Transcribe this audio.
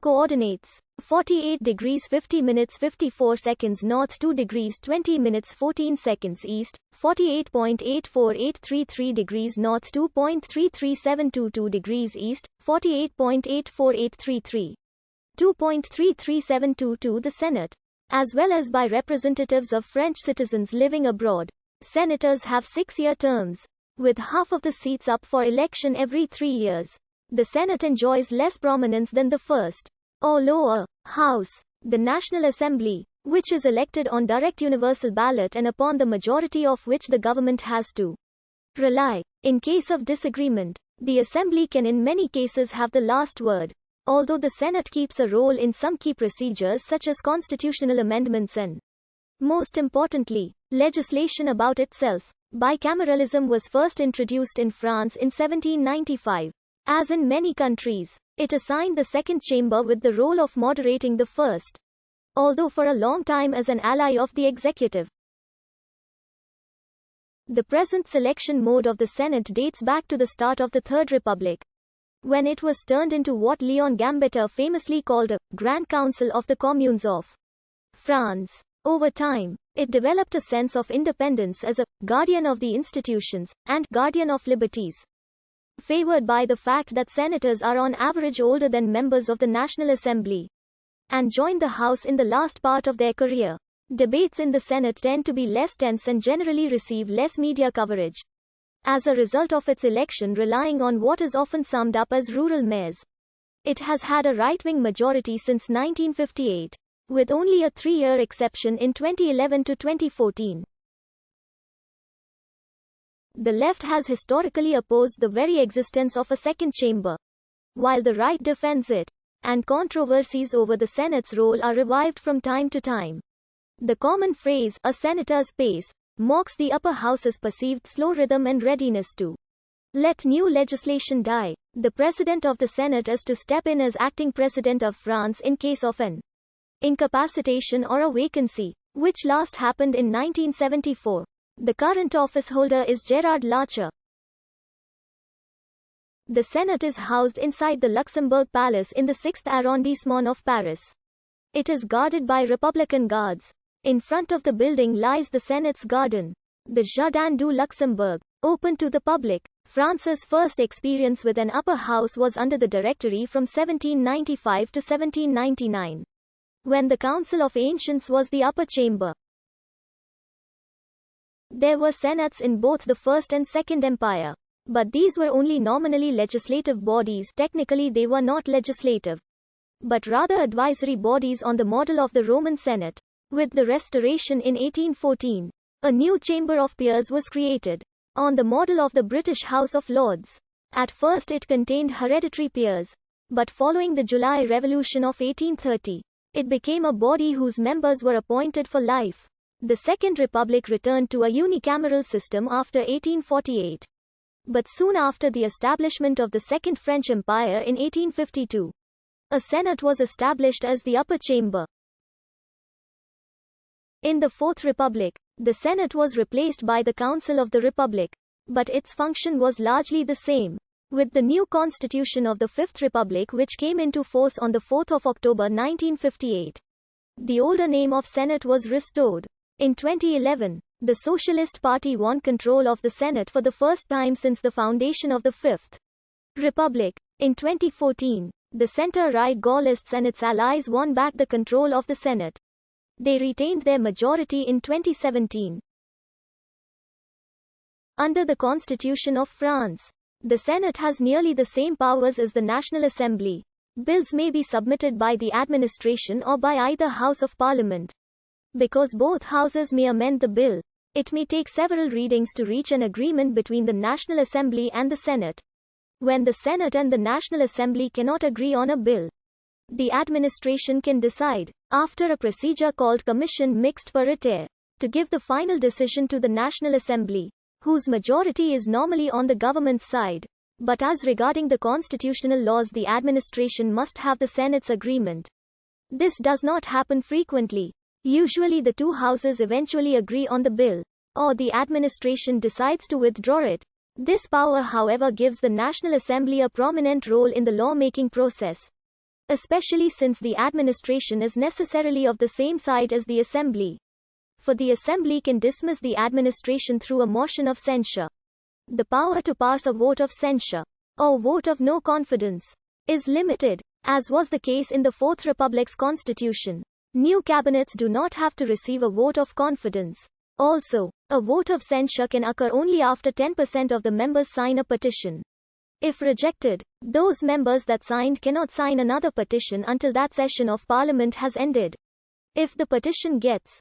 Coordinates: 48 degrees 50 minutes 54 seconds north, 2 degrees 20 minutes 14 seconds east, 48.84833 degrees north, 2.33722 degrees east, 48.84833, 2.33722. The Senate, as well as by representatives of French citizens living abroad. Senators have 6-year terms, with half of the seats up for election every 3 years. The Senate enjoys less prominence than the first, or lower, House, the National Assembly, which is elected on direct universal ballot and upon the majority of which the government has to rely. In case of disagreement, the Assembly can in many cases have the last word, although the Senate keeps a role in some key procedures such as constitutional amendments and, most importantly, legislation about itself. Bicameralism was first introduced in France in 1795. As in many countries, it assigned the second chamber with the role of moderating the first, although for a long time as an ally of the executive. The present selection mode of the Senate dates back to the start of the Third Republic, when it was turned into what Léon Gambetta famously called a Grand Council of the Communes of France. Over time, it developed a sense of independence as a guardian of the institutions and guardian of liberties, favored by the fact that senators are on average older than members of the National Assembly and join the House in the last part of their career. Debates in the Senate tend to be less tense and generally receive less media coverage, as a result of its election relying on what is often summed up as rural mayors. It has had a right-wing majority since 1958, with only a 3-year exception in 2011 to 2014. The left has historically opposed the very existence of a second chamber, while the right defends it, and controversies over the Senate's role are revived from time to time. The common phrase, "a senator's pace," mocks the upper house's perceived slow rhythm and readiness to let new legislation die. The president of the Senate is to step in as acting president of France in case of an incapacitation or a vacancy, which last happened in 1974. The current office holder is Gérard Larcher. The Senate is housed inside the Luxembourg Palace in the 6th arrondissement of Paris. It is guarded by Republican guards. In front of the building lies the Senate's garden, the Jardin du Luxembourg, open to the public. France's first experience with an upper house was under the Directory from 1795 to 1799, when the Council of Ancients was the upper chamber. There were senates in both the First and Second Empire, but these were only nominally legislative bodies. Technically they were not legislative, but rather advisory bodies on the model of the Roman Senate. With the Restoration in 1814, a new Chamber of Peers was created, on the model of the British House of Lords. At first it contained hereditary peers, but following the July Revolution of 1830, it became a body whose members were appointed for life. The Second Republic returned to a unicameral system after 1848. But soon after the establishment of the Second French Empire in 1852, a Senate was established as the upper chamber. In the Fourth Republic, the Senate was replaced by the Council of the Republic, but its function was largely the same. With the new constitution of the Fifth Republic, which came into force on the 4th of October 1958, the older name of Senate was restored. In 2011, the Socialist Party won control of the Senate for the first time since the foundation of the Fifth Republic. In 2014, the center-right Gaullists and its allies won back the control of the Senate. They retained their majority in 2017. Under the Constitution of France, the Senate has nearly the same powers as the National Assembly. Bills may be submitted by the administration or by either House of Parliament. Because both houses may amend the bill, it may take several readings to reach an agreement between the National Assembly and the Senate. When the Senate and the National Assembly cannot agree on a bill, the administration can decide, after a procedure called Commission Mixte Paritaire, to give the final decision to the National Assembly, whose majority is normally on the government's side. But as regarding the constitutional laws, the administration must have the Senate's agreement. This does not happen frequently. Usually the two houses eventually agree on the bill, or the administration decides to withdraw it. This power, however, gives the National Assembly a prominent role in the lawmaking process. especially since the administration is necessarily of the same side as the assembly. For the assembly can dismiss the administration through a motion of censure. The power to pass a vote of censure, or vote of no confidence, is limited, as was the case in the Fourth Republic's constitution. New cabinets do not have to receive a vote of confidence. Also, a vote of censure can occur only after 10% of the members sign a petition. If rejected, those members that signed cannot sign another petition until that session of Parliament has ended. If the petition gets